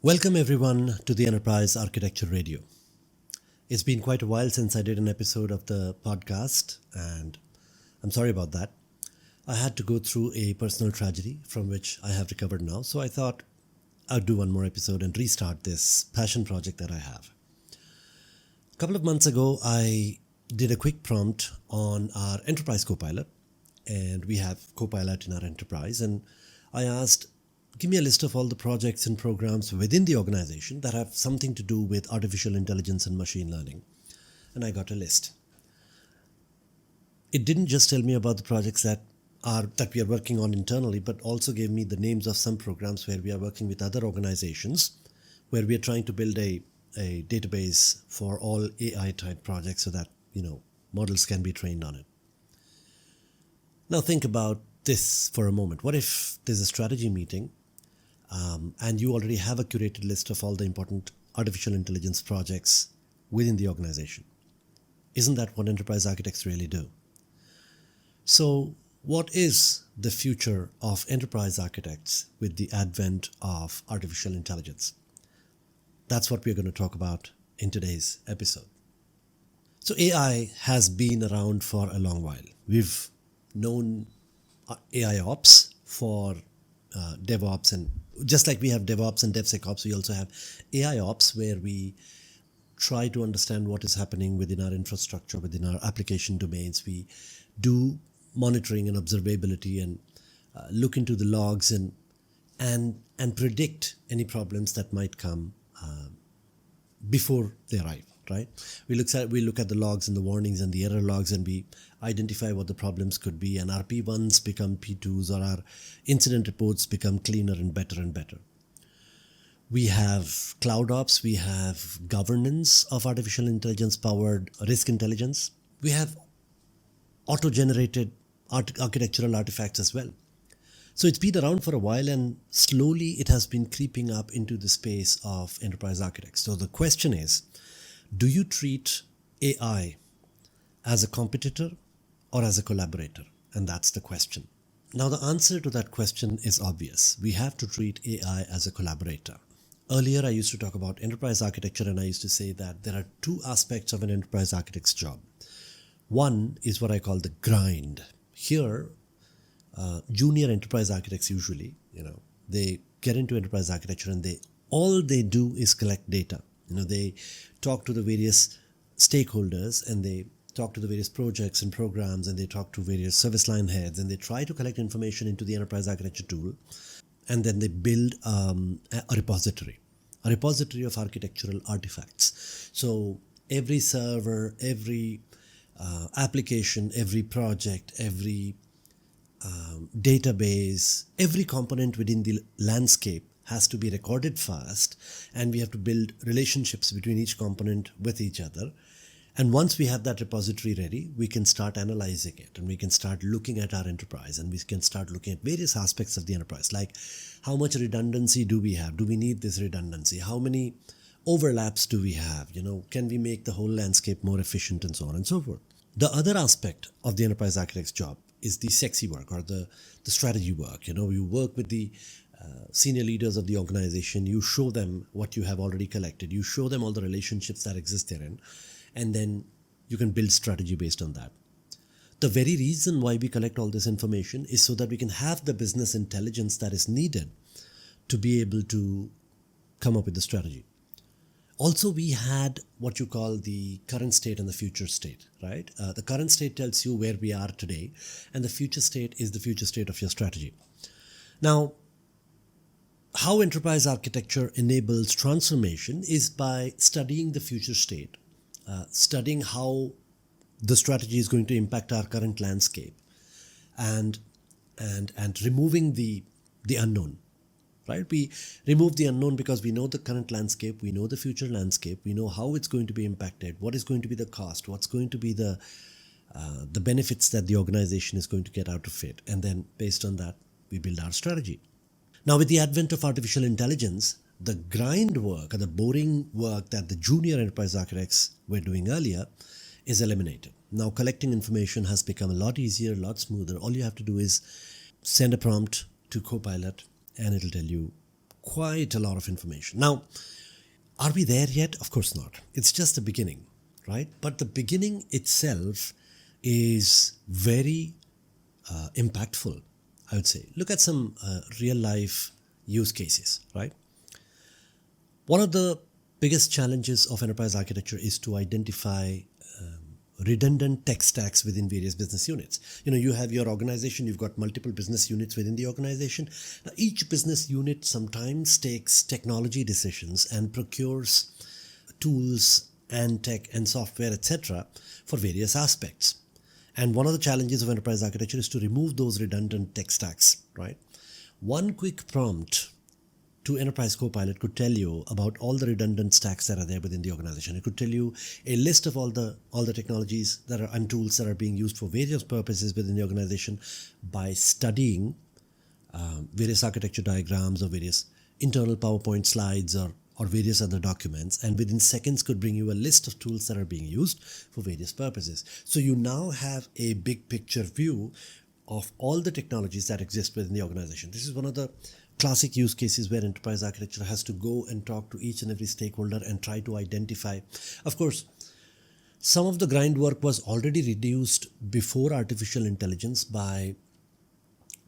Welcome everyone to the Enterprise Architecture Radio. It's been quite a while since I did an episode of the podcast, and I'm sorry about that. I had to go through a personal tragedy from which I have recovered now, so I thought I'd do one more episode and restart this passion project that I have. A couple of months ago, I did a quick prompt on our Enterprise Copilot, and we have Copilot in our enterprise, and I asked, give me a list of all the projects and programs within the organization that have something to do with artificial intelligence and machine learning. And I got a list. It didn't just tell me about the projects that we are working on internally, but also gave me the names of some programs where we are working with other organizations, where we are trying to build a database for all AI type projects so that, models can be trained on it. Now think about this for a moment. What if there's a strategy meeting and you already have a curated list of all the important artificial intelligence projects within the organization? Isn't that what enterprise architects really do? So what is the future of enterprise architects with the advent of artificial intelligence? That's what we're going to talk about in today's episode. So AI has been around for a long while. We've known AI ops for DevOps, and just like we have DevOps and DevSecOps, we also have AI ops where we try to understand what is happening within our infrastructure, within our application domains. We do monitoring and observability and look into the logs and predict any problems that might come before they arrive. Right? We look at the logs and the warnings and the error logs, and we identify what the problems could be, and our P1s become P2s, or our incident reports become cleaner and better and better. We have cloud ops, we have governance of artificial intelligence powered risk intelligence. We have auto-generated architectural artifacts as well. So it's been around for a while, and slowly it has been creeping up into the space of enterprise architects. So the question is, do you treat AI as a competitor or as a collaborator? And that's the question. Now, the answer to that question is obvious. We have to treat AI as a collaborator. Earlier, I used to talk about enterprise architecture, and I used to say that there are two aspects of an enterprise architect's job. One is what I call the grind. Here, junior enterprise architects usually, they get into enterprise architecture and all they do is collect data. They talk to the various stakeholders, and they talk to the various projects and programs, and they talk to various service line heads, and they try to collect information into the enterprise architecture tool, and then they build a repository of architectural artifacts. So every server, every application, every project, every database, every component within the landscape has to be recorded fast, and we have to build relationships between each component with each other. And once we have that repository ready, we can start analyzing it, and we can start looking at our enterprise, and we can start looking at various aspects of the enterprise, like how much redundancy do we have? Do we need this redundancy? How many overlaps do we have? Can we make the whole landscape more efficient, and so on and so forth. The other aspect of the enterprise architect's job is the sexy work, or the strategy work. You work with the senior leaders of the organization. You show them what you have already collected. You show them all the relationships that exist therein, and then you can build strategy based on that. The very reason why we collect all this information is so that we can have the business intelligence that is needed to be able to come up with the strategy. Also, we had what you call the current state and the future state, right? The current state tells you where we are today, and the future state is the future state of your strategy. Now, how enterprise architecture enables transformation is by studying the future state, studying how the strategy is going to impact our current landscape, and removing the unknown. Right? We remove the unknown because we know the current landscape, we know the future landscape, we know how it's going to be impacted, what is going to be the cost, what's going to be the benefits that the organization is going to get out of it, and then based on that, we build our strategy. Now, with the advent of artificial intelligence, the grind work, or the boring work that the junior enterprise architects were doing earlier, is eliminated. Now, collecting information has become a lot easier, a lot smoother. All you have to do is send a prompt to Copilot, and it'll tell you quite a lot of information. Now, are we there yet? Of course not. It's just the beginning, right? But the beginning itself is very impactful, I would say. Look at some real life use cases, right? One of the biggest challenges of enterprise architecture is to identify redundant tech stacks within various business units. You have your organization, you've got multiple business units within the organization. Now, each business unit sometimes takes technology decisions and procures tools and tech and software, etc., for various aspects. And one of the challenges of enterprise architecture is to remove those redundant tech stacks, right? One quick prompt to Enterprise Copilot could tell you about all the redundant stacks that are there within the organization. It could tell you a list of all the technologies that are and tools that are being used for various purposes within the organization by studying various architecture diagrams or various internal PowerPoint slides or various other documents, and within seconds could bring you a list of tools that are being used for various purposes. So you now have a big picture view of all the technologies that exist within the organization. This is one of the classic use cases where enterprise architecture has to go and talk to each and every stakeholder and try to identify. Of course, some of the grind work was already reduced before artificial intelligence by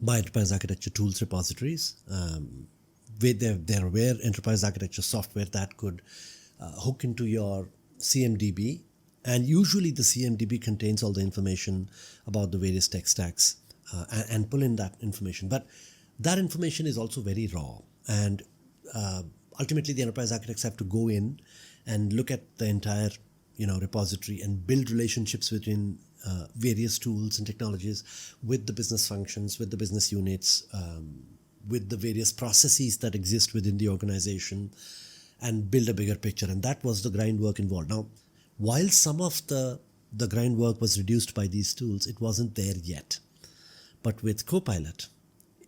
enterprise architecture tools repositories. There were enterprise architecture software that could hook into your CMDB, and usually the CMDB contains all the information about the various tech stacks and pull in that information. But that information is also very raw, and ultimately the enterprise architects have to go in and look at the entire repository and build relationships between various tools and technologies with the business functions, with the business units, with the various processes that exist within the organization, and build a bigger picture. And that was the grind work involved. Now, while some of the grind work was reduced by these tools, it wasn't there yet. But with Copilot,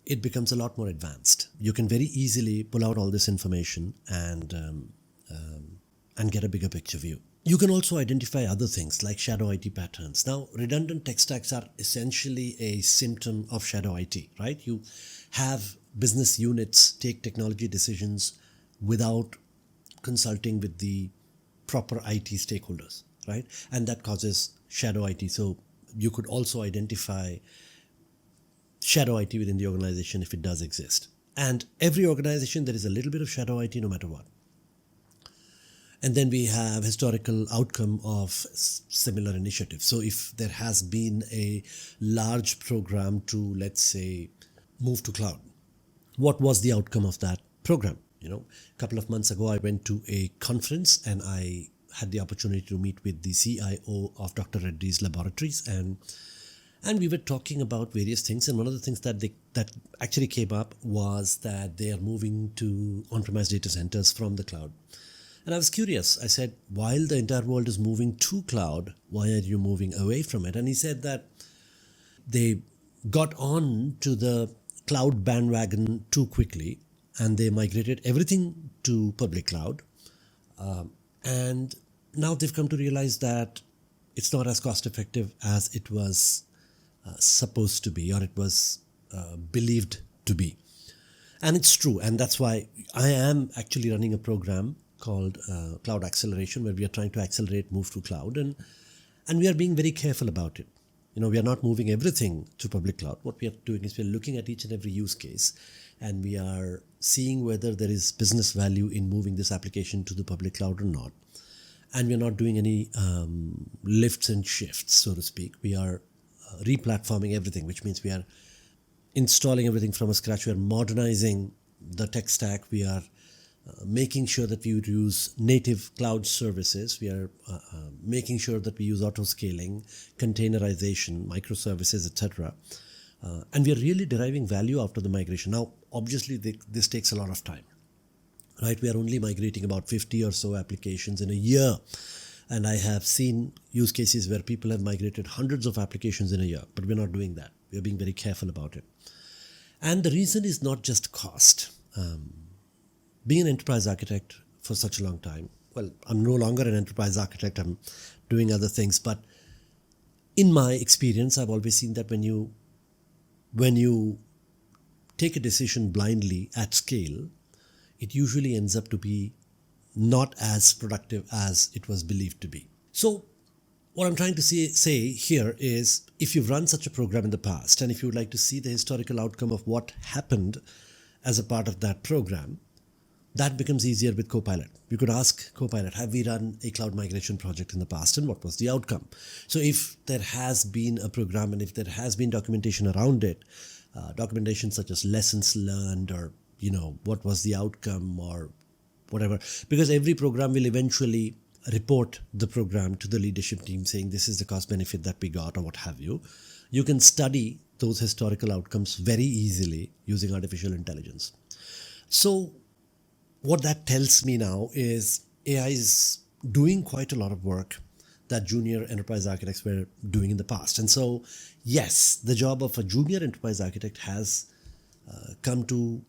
it becomes a lot more advanced. You can very easily pull out all this information and get a bigger picture view. You can also identify other things like shadow IT patterns. Now, redundant tech stacks are essentially a symptom of shadow IT, right? You have business units take technology decisions without consulting with the proper IT stakeholders, right? And that causes shadow IT. So you could also identify shadow IT within the organization if it does exist. And every organization, there is a little bit of shadow IT no matter what. And then we have historical outcome of similar initiatives. So if there has been a large program to, let's say, move to cloud, what was the outcome of that program? A couple of months ago, I went to a conference and I had the opportunity to meet with the CIO of Dr. Reddy's Laboratories, and we were talking about various things. And one of the things that actually came up was that they are moving to on-premise data centers from the cloud. And I was curious. I said, while the entire world is moving to cloud, why are you moving away from it? And he said that they got on to the cloud bandwagon too quickly and they migrated everything to public cloud. And now they've come to realize that it's not as cost effective as it was supposed to be, or it was believed to be. And it's true. And that's why I am actually running a program called Cloud Acceleration, where we are trying to accelerate move to cloud. And we are being very careful about it. We are not moving everything to public cloud. What we are doing is we are looking at each and every use case, and we are seeing whether there is business value in moving this application to the public cloud or not. And we are not doing any lifts and shifts, so to speak. We are replatforming everything, which means we are installing everything from scratch. We are modernizing the tech stack. We are making sure that we use native cloud services. We are making sure that we use auto-scaling, containerization, microservices, etc. And we are really deriving value after the migration. Now, obviously, this takes a lot of time, right? We are only migrating about 50 or so applications in a year. And I have seen use cases where people have migrated hundreds of applications in a year, but we're not doing that. We're being very careful about it. And the reason is not just cost. Being an enterprise architect for such a long time, well, I'm no longer an enterprise architect, I'm doing other things, but in my experience, I've always seen that when you take a decision blindly at scale, it usually ends up to be not as productive as it was believed to be. So what I'm trying to say here is, if you've run such a program in the past and if you would like to see the historical outcome of what happened as a part of that program, that becomes easier with Copilot. You could ask Copilot, have we run a cloud migration project in the past and what was the outcome? So if there has been a program and if there has been documentation around it, documentation such as lessons learned or, what was the outcome or whatever, because every program will eventually report the program to the leadership team saying this is the cost benefit that we got or what have you. You can study those historical outcomes very easily using artificial intelligence. So what that tells me now is AI is doing quite a lot of work that junior enterprise architects were doing in the past. And so, yes, the job of a junior enterprise architect has come to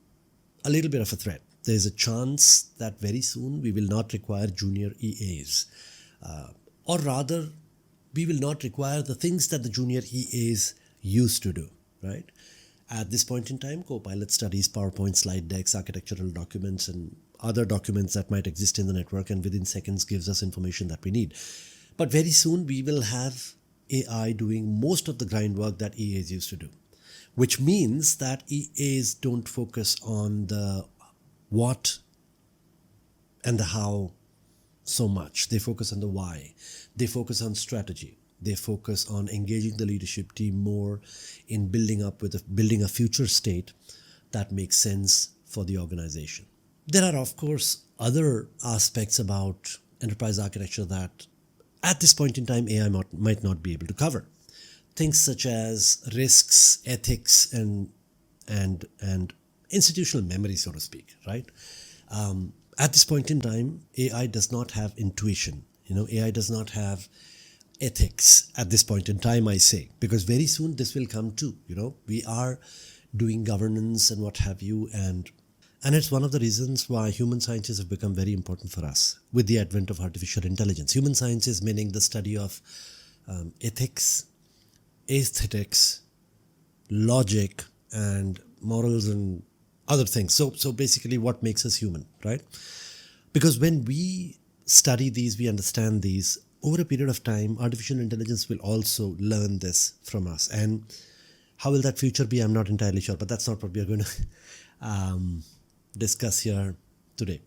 a little bit of a threat. There is a chance that very soon we will not require junior EAs. Or rather, we will not require the things that the junior EAs used to do, right? At this point in time, Copilot studies PowerPoint slide decks, architectural documents, and other documents that might exist in the network, and within seconds gives us information that we need. But very soon, we will have AI doing most of the grind work that EAs used to do, which means that EAs don't focus on the what and the how so much. They focus on the why. They focus on strategy. They focus on engaging the leadership team more in building a future state that makes sense for the organization. There are, of course, other aspects about enterprise architecture that at this point in time AI might not be able to cover. Things such as risks, ethics, and institutional memory, so to speak, right? At this point in time, AI does not have intuition. AI does not have ethics at this point in time, I say, because very soon this will come too. We are doing governance and what have you, and it's one of the reasons why human sciences have become very important for us with the advent of artificial intelligence. Human sciences meaning the study of ethics, aesthetics, logic, and morals and other things. So basically what makes us human, right? Because when we study these, we understand these, over a period of time, artificial intelligence will also learn this from us. And how will that future be? I'm not entirely sure, but that's not what we are going to discuss here today.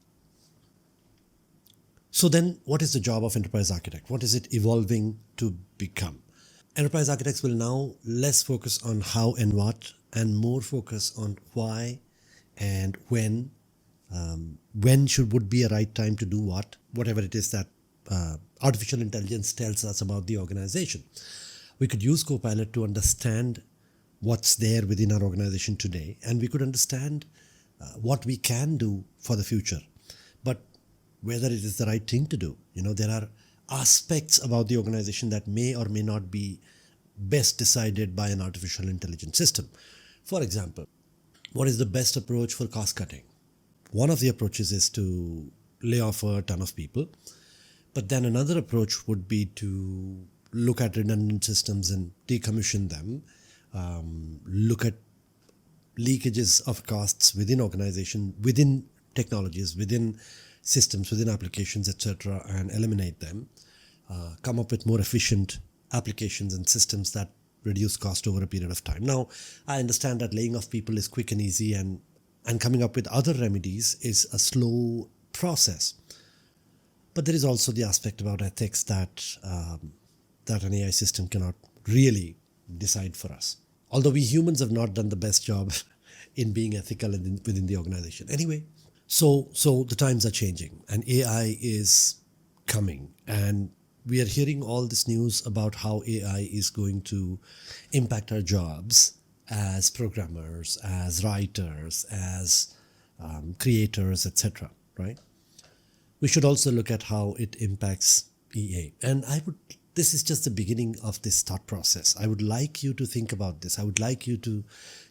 So then what is the job of enterprise architect? What is it evolving to become? Enterprise architects will now less focus on how and what and more focus on why and when would be a right time to do whatever it is that artificial intelligence tells us about the organization. We could use Copilot to understand what's there within our organization today, and we could understand what we can do for the future. But whether it is the right thing to do, there are aspects about the organization that may or may not be best decided by an artificial intelligence system. For example, what is the best approach for cost cutting? One of the approaches is to lay off a ton of people. But then another approach would be to look at redundant systems and decommission them, look at leakages of costs within organization, within technologies, within systems, within applications, etc., and eliminate them, come up with more efficient applications and systems that reduce cost over a period of time. Now, I understand that laying off people is quick and easy, and coming up with other remedies is a slow process. But there is also the aspect about ethics that an AI system cannot really decide for us. Although we humans have not done the best job in being ethical within the organization. Anyway, so the times are changing and AI is coming, and we are hearing all this news about how AI is going to impact our jobs as programmers, as writers, as creators, etc., right? We should also look at how it impacts EA. And this is just the beginning of this thought process. I would like you to think about this. I would like you to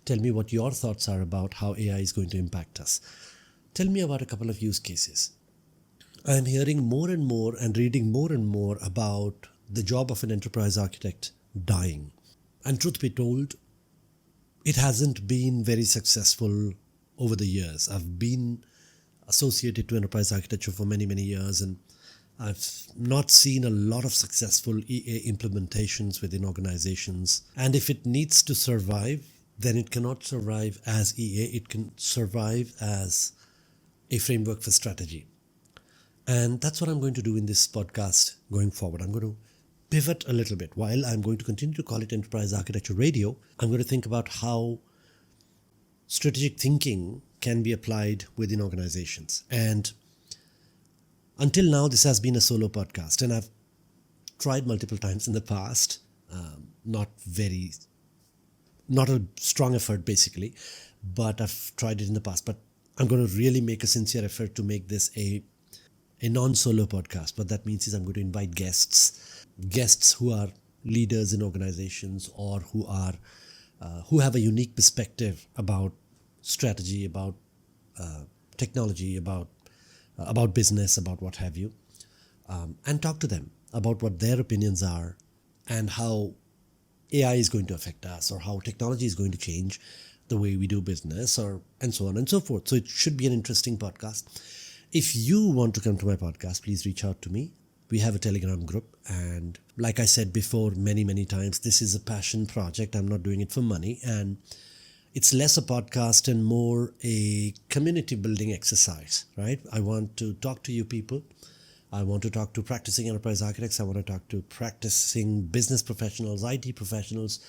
tell me what your thoughts are about how AI is going to impact us. Tell me about a couple of use cases. I am hearing more and more and reading more and more about the job of an enterprise architect dying. And truth be told, it hasn't been very successful over the years. I've been associated to enterprise architecture for many, many years, and I've not seen a lot of successful EA implementations within organizations. And if it needs to survive, then it cannot survive as EA, it can survive as a framework for strategy. And that's what I'm going to do in this podcast going forward. I'm going to pivot a little bit. While I'm going to continue to call it Enterprise Architecture Radio, I'm going to think about how strategic thinking can be applied within organizations. And until now, this has been a solo podcast, and I've tried multiple times in the past. Not a strong effort, basically, but I've tried it in the past. But I'm going to really make a sincere effort to make this a non-solo podcast. What that means is I'm going to invite guests who are leaders in organizations, or who have a unique perspective about strategy, about technology, about business, about what have you, and talk to them about what their opinions are and how AI is going to affect us, or how technology is going to change the way we do business, and so on and so forth. So it should be an interesting podcast. If you want to come to my podcast, please reach out to me. We have a Telegram group, and like I said before many, many times, this is a passion project. I'm not doing it for money, and it's less a podcast and more a community building exercise, right? I want to talk to you people. I want to talk to practicing enterprise architects. I want to talk to practicing business professionals, IT professionals,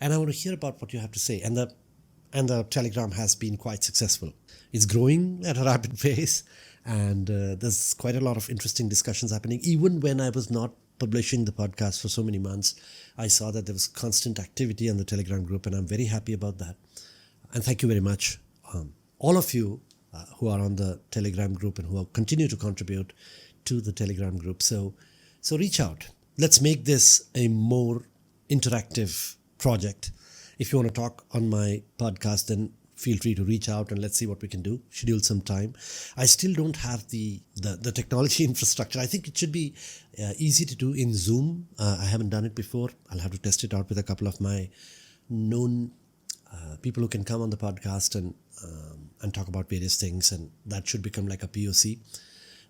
and I want to hear about what you have to say. And the Telegram has been quite successful. It's growing at a rapid pace, and there's quite a lot of interesting discussions happening. Even when I was not publishing the podcast for so many months, I saw that there was constant activity on the Telegram group, and I'm very happy about that. And thank you very much, all of you who are on the Telegram group and who continue to contribute to the Telegram group. So reach out. Let's make this a more interactive project. If you want to talk on my podcast, then feel free to reach out and let's see what we can do. Schedule some time. I still don't have the technology infrastructure. I think it should be easy to do in Zoom. I haven't done it before. I'll have to test it out with a couple of my known people who can come on the podcast and talk about various things, and that should become like a POC.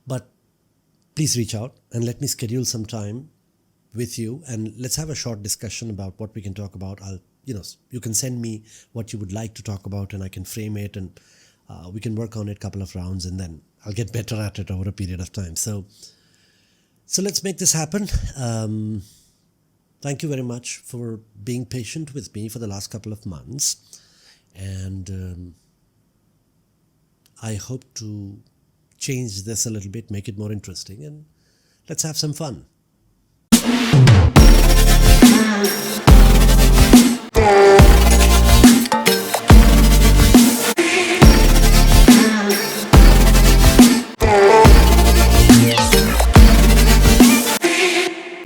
But please reach out and let me schedule some time with you, and let's have a short discussion about what we can talk about. You can send me what you would like to talk about, and I can frame it, and we can work on it a couple of rounds, and then I'll get better at it over a period of time. So let's make this happen. Thank you very much for being patient with me for the last couple of months, and I hope to change this a little bit, make it more interesting, and let's have some fun.